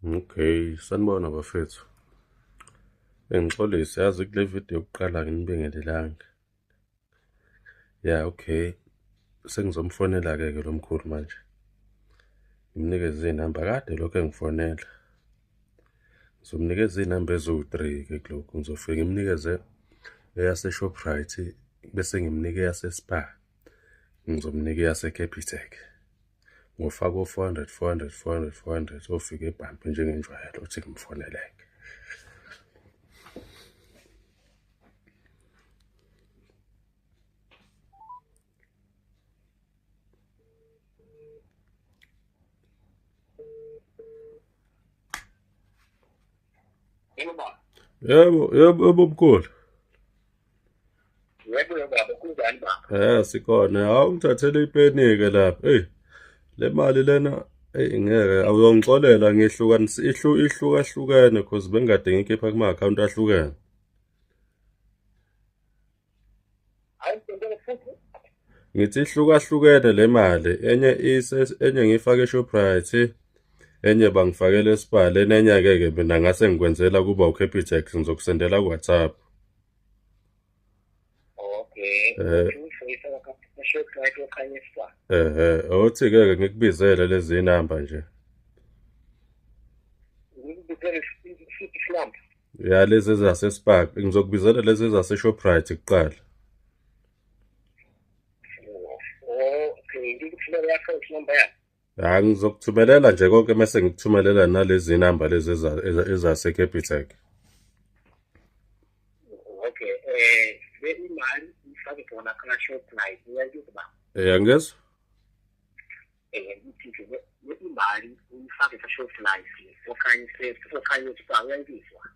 Okay, sanibona bafethu. Ngixolise yazi kule video yokuqala nginibingelelanga. Okay. Sengizomfonela-ke lo mkhulu manje. Ngimnikeze inamba kade lokho engifonela. Ngizomnikeza inamba eziwu-3 ke kulokhu. Ngizofika ngimnikeze eyase-Shoprite bese ngimnika eyase-Spar. Ngizomnika eyase-Capitec. Ngofaka u-400, 400, 400, 400 ofika ebhampi njengenjwayelo uthi ngimfoneleke. Yebo mkhulu. Yebo baba kunjani baba? Sikhona. Ungithathele ipeni-ke lapha. Le mali lena ngeke awuyongixolela ihlukahlukene cause bengikade ngikhipha kuma-account ahlukene. Hayi ngicela futhi. Ngithi ihlukahlukene le mali. Enye ngiyifake eShoprite, enye bangifakele eSpar, enye-ke mina ngase ngikwenzela kuba uCapitec ngizokusendela ku-WhatsApp. Okay. Shoprite okanye Spar. Othi-ke ngikubizele lezi namba nje. Ngikubizele futhi slump. Lezi ezase-Spar. Ngizokubizela lezi ezase-Shoprite kuqala. Okay, ngikuthumela i-account number yakho. Ngizokuthumelela nje konke mase ngikuthumelela nalezi namba lezi ezase-Capitec. Okay, le imali ifake khona kana Shoprite uyayizwa ba? Angizwa? Ngithi le imali uyifake ka Shoprite okanye Spar uyayizwa?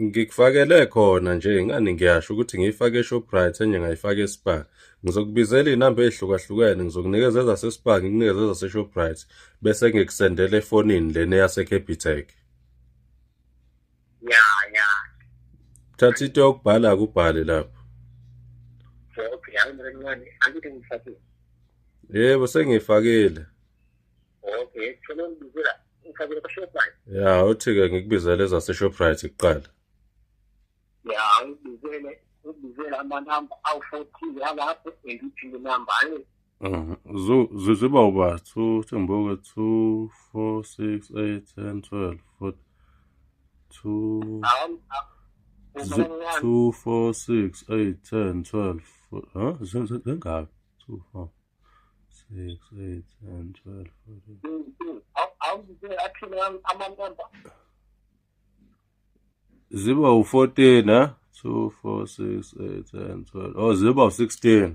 Ngikufakele khona nje ngani ngiyasho ukuthi ngiyifake eShoprite enye ngayifaka eSpar. Ngizokubizela inamba ezihlukahlukene, ngizokunikeza ezase-Spar, ngikunikeze ezase-Shoprite bese ngikusendele efonini lena yase-Capitec. Ya. Thatha into yokubhala kubhale lapho. Okay, angibona angithi ngifakile. Yebo sengiyifakile. Okay, kufanele ngibizela ngifakile ka Shoprite. Uthi-ke ngikubizele ezase-Shoprite kuqala. Ngibizele amanamba awu-14 alapho engithi inamba hayi. Ziba uba 2 Thembuka 2 4 6 8 10 12 14 2 2 4 6 8 10 12 zingaphi 2 4 6 8 10 12 14 awuzizele athile amanamba. ziba u14 2 4 6 8 10 12 ziba u16.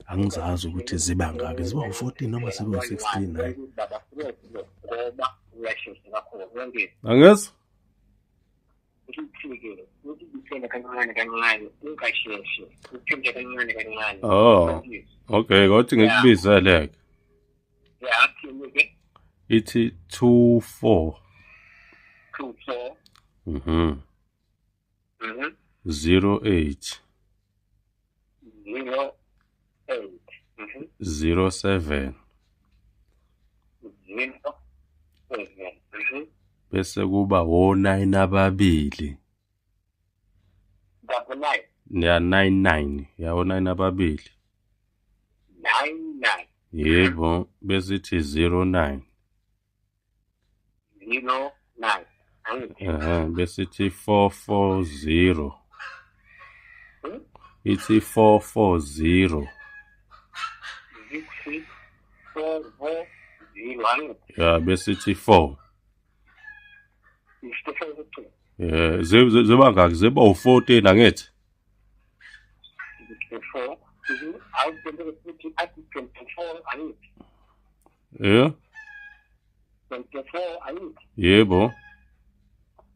Angizazi ukuthi ziba ngaki, ziba u14 noma ziba u16 hayi. Ngoba uyashesha kakhulu ngeke. Angizwa? Ngithike ukuthi kancane ungasheshe uphinde kancane. Okay, kodwa ngikubizele-ke. Athini-ke? Ithi 24 24 08 08 07 07 bese kuba o9 ababili. double 9 99 o9 ababili. 99 Yebo, bese ithi 09 bese ithi 440. Ithi 440. 440 bese ithi 4. Ziba ngaki? Ziba u14 angithi? 24 Yebo.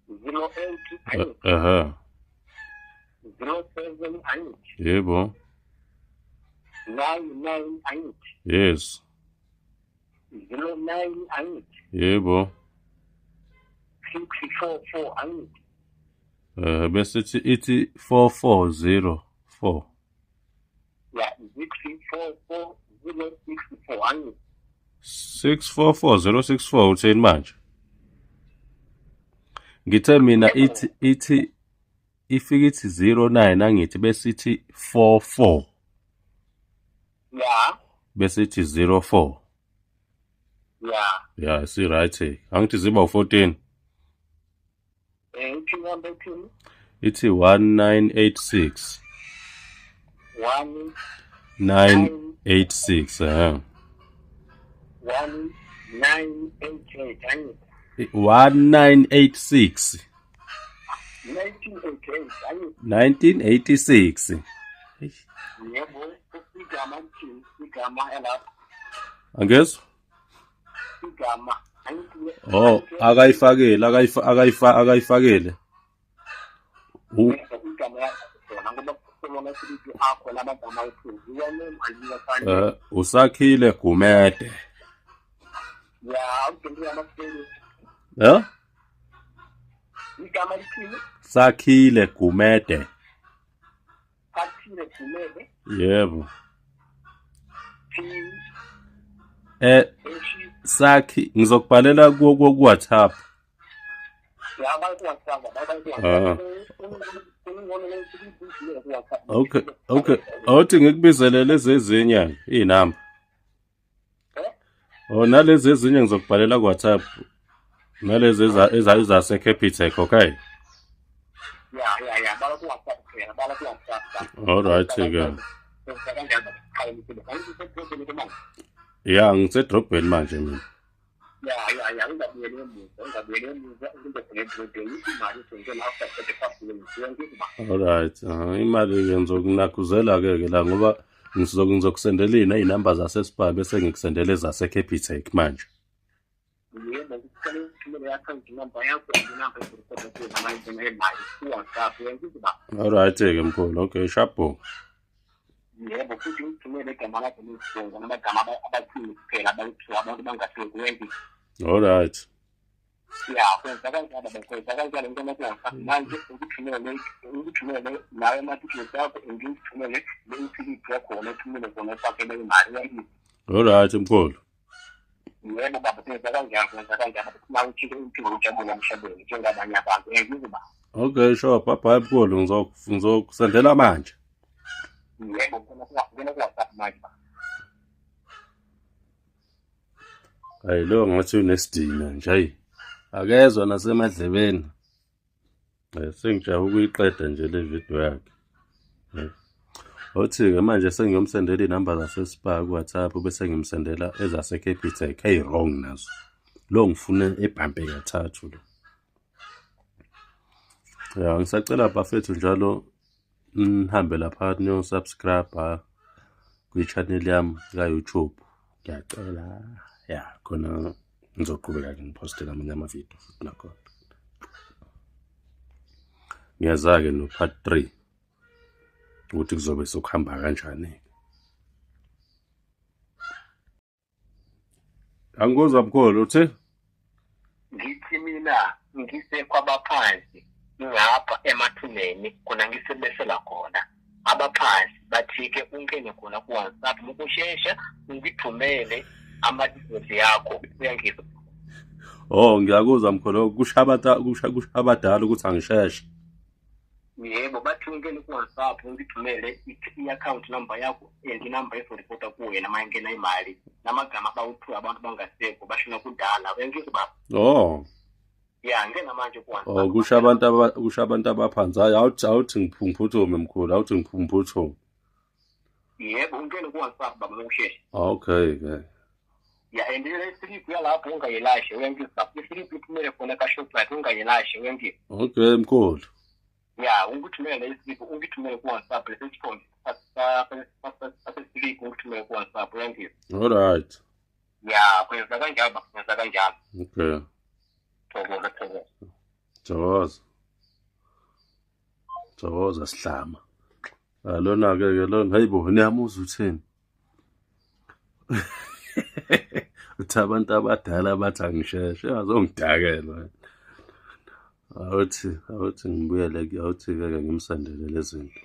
08 07 Yebo. 99 Yes. 09 Yebo. 644 bese ithi 4404. Yeah, 644 064 644064 uthini manje? Ngithe mina ithi ifika ithi 09 angithi bese ithi 44 ya bese ithi 04. ya si right. Angithi ziba u14. ithi number ethi Ithi 1986. 986 1988 angithi 1986 1988 1986. yebo igama elapha Angezwa? igama Oh, akayifakele akayifakele. igama yakho ngoba kukhona sithi akho labagama ayiphuzu yena aliyafana Usakhile Gumede. ya uqonde amafeli igama likhini Sakhile Gumede. Sakhile Gumede Yebo. Sakhi ngizokubhalela ku WhatsApp. Okay. Awuthi ngikubizele lezi ezinye inamba. Nalezi ezinye ngizokubhalela ku WhatsApp. Nalezi ezase Capitec, okay? Ya, bala ku WhatsApp. All right ke. Ya, ngisedrobheni manje mina. Ya, ngizabuyela emuva imali sengena after 35 All right. Imali ngizokunakuzela ke la ngoba ngizokusendela inamba zase Spar bese ngikusendela ezase Capitec manje. Yebo, ngicela ukuthumela i-account number yakho inamba ezorekhoda kuyo manje nemali ku WhatsApp ngizaba. All right ke mkhulu. Okay, sharpo. Yebo, futhi ngithumele igama lakho lesibongo namagama abathini kuphela abantu bangasebenzi. All right. Ya, kwenza kanjalo into yakho manje ukuthumele nawe amathiketi yakho ngikuthumele le-slip yakho uthumele khona ufakele imali yakho. All right mkhulu. Yebo baba, kwenza kanjalo uma uthike impilo ujabula emhlabeni njengabanye abantu ngizaba. Okay, sure. Bye mkhulu. Ngizokusendela manje. Yebo, ngena ku WhatsApp manje. Hayi lo ngathi unesidina nje hayi. Akezwa nasemadlebeni. Sengijaha ukuyiqeda nje le video yakhe. Othi ke manje sengiyomsendela inamba zase Spar ku WhatsApp bese ngimsendela ezase Capitec. Hey wrong nazo. Lo ngifune ebhampe kathathu lo. Ya, ngisacela bafethu njalo nihambe lapha niyo subscribe ku channel yami ka YouTube. Ngiyacela. Ya, khona ngizoqhubeka ngipostela amanye amavideo futhi nakho. Ngiyaza-ke no part 3 ukuthi kuzobe sokuhamba kanjani. Angikuzwa mkhulu uthi? Ngithi mina ngise kwabaphansi ngapha emathuneni khona ngisebesela khona. Abaphansi bathi-ke ungene khona ku WhatsApp ukushesha ngithumele ama-details yakho uyangizwa. Oh, ngiyakuzwa mkhulu. Kushabadala ukuthi angisheshe. Yebo, bathi ungene ku WhatsApp ngithumele i-account number yakho inamba ezorekhota kuwe nama ingena imali namagama bawuthiwa abantu bangasekho bashona kudala uyangizwa. Oh. Ya, ngena manje ku WhatsApp. Oh, kusha abantu abaphansi. Hayi awuthi ngiphumphuthume mkhulu. Awuthi ngiphumphuthume. Yebo, ungene ku WhatsApp baba ngokushesha. Okay ke. Ya, and le-slip yalapho ungayilashe uyangizwa. I-slip iphumele khona ka-Shoprite ungayilashe uyangizwa. Okay mkhulu. Ya, ungithumele le-slip ungithumele ku WhatsApp lesithombe slip ungithumele ku WhatsApp uyangizwa. All right. Ya, kwenza kanjalo. Okay. Thokoza sihlama. Lona ke lona hayibo niyamuza uthini? Uthi abantu abadala bathi angisheshe azongidakela. Awuthi ngibuyele awuthi ke ngimsandele lezi zinto.